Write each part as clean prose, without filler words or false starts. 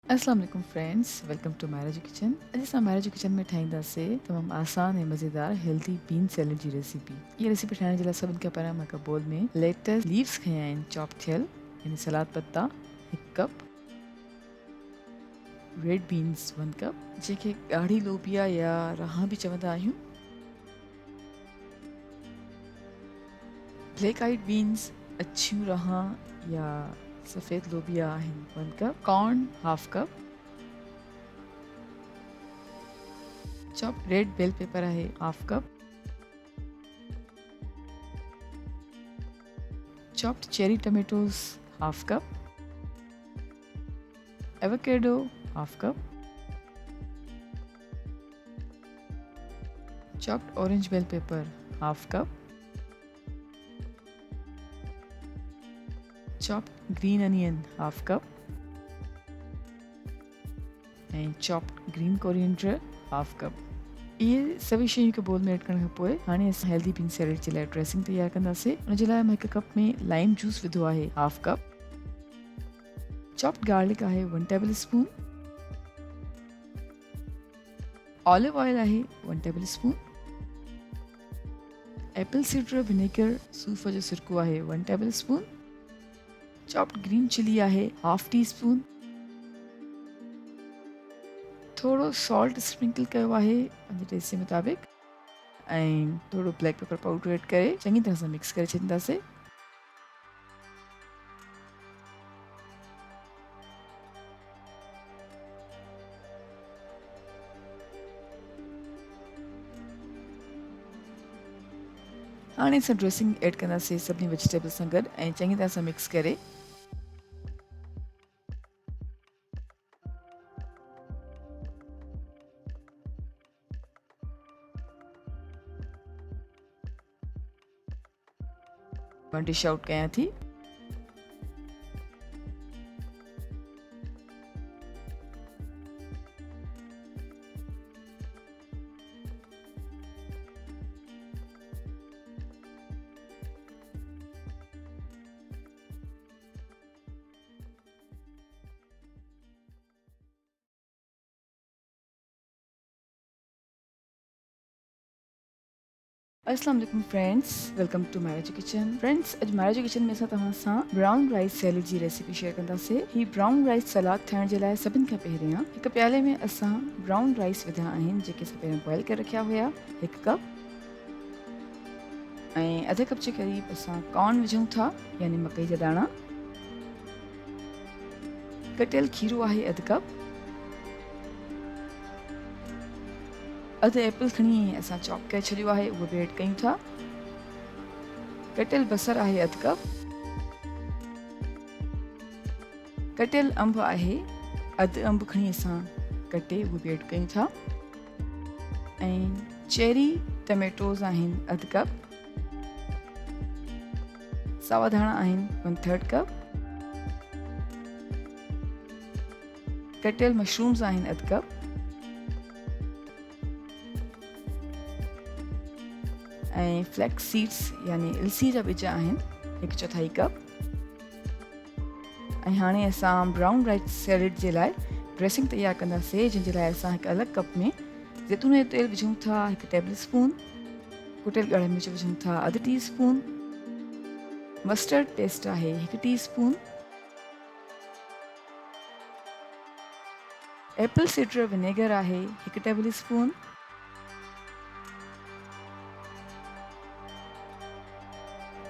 अस्सलाम वालेकुम friends, welcome to marriage kitchen. अॼु असां मैरिज किचन में ठाहींदासीं तमामु आसान ऐं मज़ेदार हेल्दी बीन सैलेड जी रेसिपी। इहा रेसिपी ठाहिण जे लाइ सभिनि खां पहिरियों मां हिकु बोल में लेटस लीव्स खयां आहिनि चॉप थियल, यानी सलाद पत्ता 1 कप, रेड बीन्स 1 कप, जंहिंखे ॻाढ़ी लोबिया या रहां बि चवंदा आहियूं, ब्लैक आइड बीन्स अछियूं रहां या सफ़ेद लोबिया आहिनि 1 cup, corn half cup, chop red bell pepper आहे half cup, chopped cherry tomatoes half cup, avocado half cup, chopped orange bell pepper half cup, chopped green onion half cup, and chopped green coriander half cup. ये सभी शयूं हिकु बोल में add करण खां पोइ हाणे असां हेल्दी बीन सैलेड जे लाइ ड्रेसिंग तयारु कंदासीं। उन जे लाइ मां हिकु कप में लाइम जूस विधो आहे हाफ कप, चॉप्ड गार्लिक आहे 1 टेबल स्पून, ऑलिव ऑयल आहे 1 tablespoon, apple cider vinegar सूफ जो सिरको आहे 1 tablespoon, chopped green chilli आहे हाफ टी स्पून, थोड़ो सॉल्ट स्प्रिंकल कयो आहे पंहिंजे टेस्ट जे मुताबिक़, ऐं थोड़ो ब्लैक पेपर पाउडर ऐड करे चङी तरह सां मिक्स करे छॾींदासीं। हाणे असां ड्रेसिंग ऐड कंदासीं सभिनी वेजिटेबल सां गॾु ऐं चङी तरह सां मिक्स करे डिश आउट कयां थी। अस्सलाम वालेकुम friends, welcome to marriage kitchen. Friends, अॼु मैरिज किचन में असां तव्हां सां ब्राउन राइस सैलेड जी रेसिपी शेयर कंदासीं। ही ब्राउन राइस सलाद ठाहिण जे लाइ सभिनि खां पहिरियां हिकु प्याले में असां ब्राउन राइस विधा आहिनि, जेके असां पहिरियों बॉइल करे रखिया हुया 1 कप, ऐं अधु कप जे क़रीब असां कॉर्न विझूं था, यानी मकई जा दाणा, कटियल खीरो आहे 1 कप, अधु एप्पल खणी असां चॉप करे छॾियो आहे, उहो बि ऐड कयूं था, कटियल बसर आहे 1 कप, कटियल अंब आहे, अधु अंब खणी असां कटे उहो बि ऐड कयूं था, ऐं चेरी टमेटोज़ आहिनि 1 कप, सावा धाणा आहिनि 1/3 कप, कटियल मशरूम्स आहिनि 1 कप, ऐं फ्लैक्स सीड्स यानी अलसी जा ॿिज आहिनि 1/4 कप। ऐं हाणे असां ब्राउन राइस सैलेड जे लाइ ड्रेसिंग तयारु कंदासीं, जंहिंजे लाइ असां हिकु अलॻि कप में ज़ैतून जो तेल विझूं था 1 टेबल स्पून, कुटियल ॻाढ़ा मिर्च विझूं था 1/2 टी स्पून, मस्टर्ड पेस्ट आहे 1 tea spoon, apple cider vinegar आहे 1 टेबल स्पून,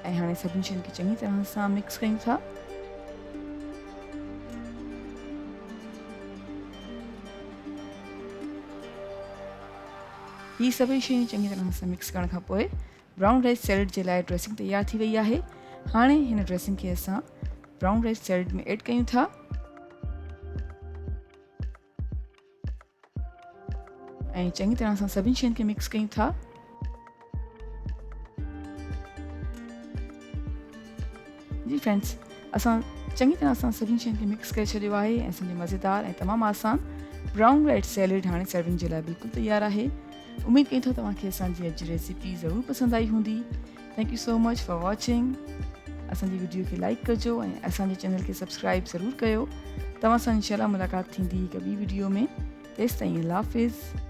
ऐं हाणे सभिनी शयुनि खे चङी तरह सां मिक्स कयूं था। ही सभई शयूं चङी तरह सां मिक्स करण खां पोइ ब्राउन राइस सैलेड जे लाइ ड्रेसिंग तयारु थी वई आहे। हाणे हिन ड्रेसिंग खे असां ब्राउन राइस सैलेड में ऐड कयूं था, ऐं चङी तरह सां सभिनी शयुनि खे मिक्स कयूं था। जी फ्रेंड्स, असां चङी तरह सां सभिनी शयुनि खे मिक्स करे छॾियो आहे ऐं असांजो मज़ेदार ऐं तमामु आसान ब्राउन राइस सैलेड हाणे सर्विंग जे लाइ बिल्कुलु तयारु आहे। उमेद कयूं था तव्हांखे असांजी अॼु जी रेसिपी ज़रूरु पसंदि आई हूंदी। Thank you so much for watching. असांजी वीडियो खे लाइक कजो ऐं असांजे चैनल खे सब्सक्राइब ज़रूरु कयो। तव्हां सां इंशाल्लाह मुलाक़ात थींदी हिकु ॿी वीडियो में। तेसिताईं अल्लाह हाफ़िज़।